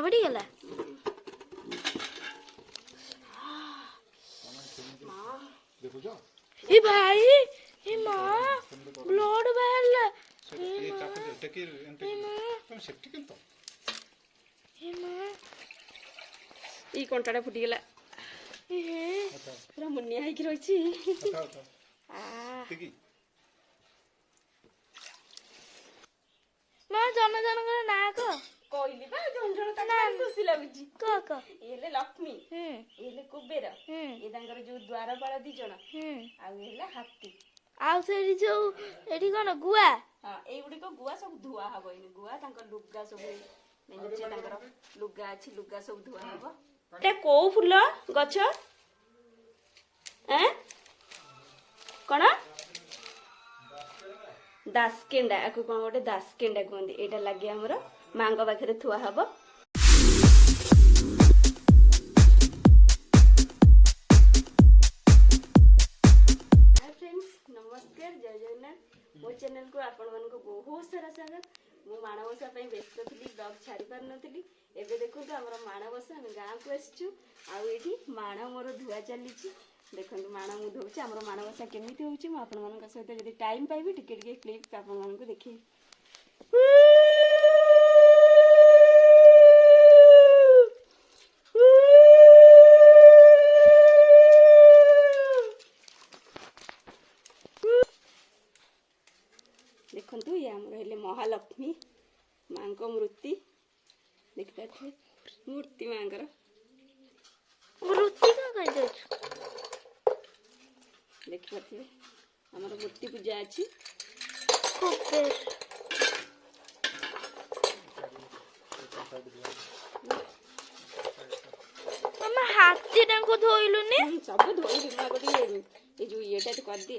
कंटा पड़ी गला ए भाई ए मां ब्लड बाहरला ए मां ई कंटाटा फुटी गला ए पूरा मुनिया है कि रही मां जन जनकर ना कहली बा जन जन ता खुशी लागुची क एले लक्ष्मी एले कुबेर ए तांकर जो द्वारपाल दी जण आ एले हाथी आ सेडी जो एडी कोन गुआ हां ए गुडी को गुआ सब धुआ हबो इन गुआ तांकर लुग्गा सब मेंचे तांकर लुग्गा अछि लुग्गा सब धुआ हबो ए को फुल गछ ए कोन दासकेंडा आकु कोन गोटे दासकेंडा कहंदी एटा लागि हमर मांग पाखरे थुआ हबो हाय फ्रेंड्स नमस्कार जय जगन्नाथ मो चैनल को आपण मन को बहुत सारा स्वागत मु माणवसा पई व्यस्त थली ब्लॉग छाड़ी पार नथली एबे देखो तो हमर माणवसा हम गां को आछू आ एठी माण मोर धुआ चलीची देखो माण मु धोउची हमर माणवसा केमिति होउची म आपण मन का सहित जदी टाइम पाइबी टिके टिके क्लिप आपण मन को देखि देखु ये आम रही महालक्ष्मी माँ को मूर्ति देख पारे मूर्ति माँ मूर्ति देख पारे आम मूर्ति पूजा अच्छी हाथी धोइलुनी सब धोइलु ये जो ये कर दे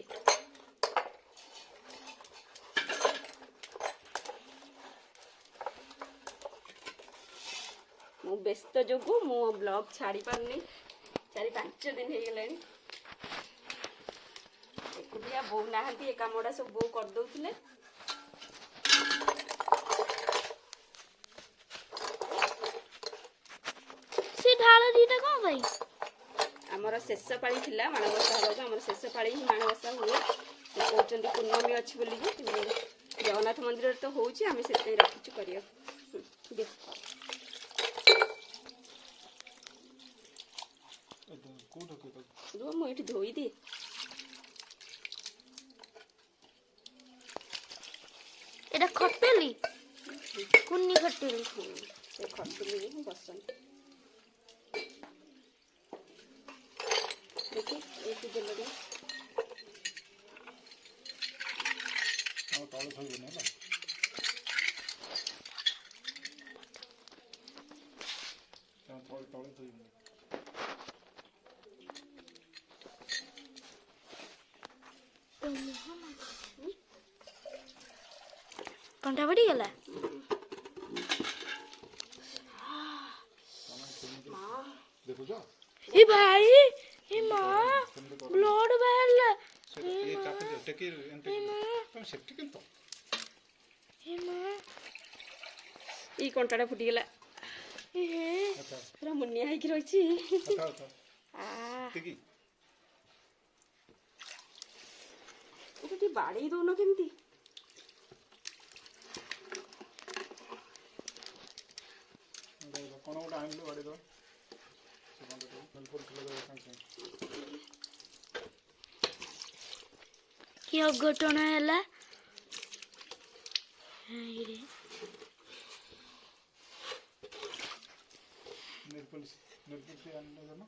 मु व्यस्त जो मु ब्लॉग छाड़ी पारनी 4-5 दिन हो गलानी एकुटिया बो नाहंती ए कामडा सब बो कर दउथिले से ढाल दीटा कोन भाई हमर शेष पाळी थिला माणवसा हबा हमर शेष पाळी ही माणवसा हुए कहउचंदी पूर्णमी अछि बोली जगन्नाथ मंदिर तो होउची आमे सेते रखिछु करियो देख मु ये धोई दे एटा खटली कुन्नी खटली से खटली बसन देखि एक जल्दी ताले थई बने ना ताले थई बने कंटा पड़ी गला ए भाई ए मां ब्लड बाहरला ए मां ई कंटाटा फुटी गला ए पूरा मुनिया है कि रही बाड़ी दोनों केमती कोन गोटे आइलो बाड़ी दो कि अघटना हैला निर्पल से आने जाना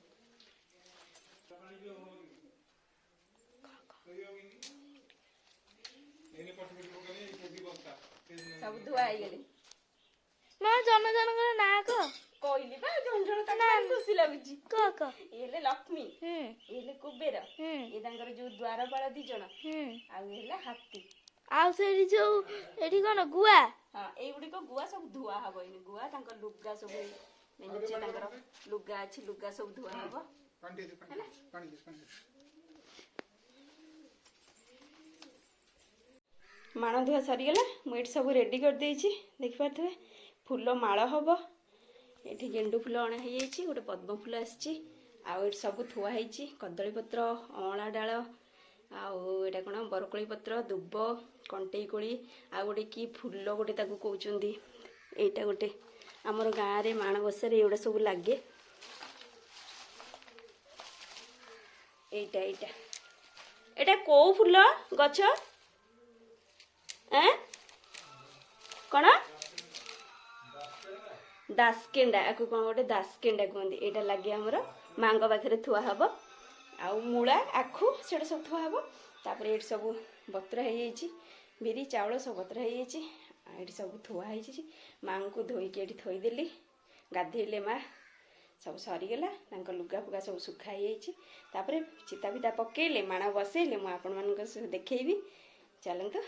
सब धुआ गले मां जन जनकर ना कहली बा जन जन ता खुशी लागुची क एले लक्ष्मी एले कुबेर ए तांकर जो द्वारपाल दी जण आ एले हाथी आ सेडी जो एडी कोन गुआ हां ए गुडी को गुआ सब धुआ हबो इन गुआ तांकर लुग्गा सब मेंचे तांकर लुग्गा अछि लुग्गा सब धुआ हबो पानी दे माण धुआ सरीगला मुझे सब रेडी कर देछि देख पारे फूल माल हम ଏଠି ଗେଣ୍ଡୁ ଫୁଲ ଅଣା ହେଇଯାଇଛି, ଗୋଟେ ପଦ୍ମ ଫୁଲ ଆସିଛି, ଆଉ ଏଠି ସବୁ ଥୁଆ ହେଇଛି କଦଳୀ ପତ୍ର, ଅଁଳା ଡାଳ, ଆଉ ଏଇଟା କ'ଣ ବରକୋଳି ପତ୍ର, ଦୁବ, କଣ୍ଟେଇ କୋଳି, ଆଉ ଗୋଟେ କି ଫୁଲ ଗୋଟେ ତାକୁ କହୁଛନ୍ତି, ଏଇଟା ଗୋଟେ ଆମର ଗାଁରେ ମାଣବସାରେ ଏଗୁଡ଼ା ସବୁ ଲାଗେ। ଏଇଟା ଏଇଟା ଏଇଟା କୋଉ ଫୁଲ ଗଛ? କ'ଣ ଦାସକେଣ୍ଡା, ଆକୁ କ'ଣ ଗୋଟେ ଦାସକେଣ୍ଡା କୁହନ୍ତି। ଏଇଟା ଲାଗେ ଆମର ମାଙ୍କ ପାଖରେ ଥୁଆ ହବ। ଆଉ ମୂଳା, ଆଖୁ ସେଟା ସବୁ ଥୁଆ ହବ। ତାପରେ ଏଠି ସବୁ ବତ୍ରା ହେଇଯାଇଛି, ବିରି ଚାଉଳ ସବୁ ବତ୍ରା ହେଇଯାଇଛି। ଏଠି ସବୁ ଥୁଆ ହେଇଛି। ମାଙ୍କୁ ଧୋଇକି ଏଠି ଥୋଇଦେଲି, ଗାଧେଇଲେ ମା, ସବୁ ସରିଗଲା। ତାଙ୍କ ଲୁଗା ଫୁଗା ସବୁ ଶୁଖା ହେଇଯାଇଛି। ତାପରେ ଚିତା ଫିତା ପକେଇଲେ, ମାଣ ବସେଇଲେ, ମୁଁ ଆପଣମାନଙ୍କ ସହ ଦେଖେଇବି। ଚାଲନ୍ତୁ।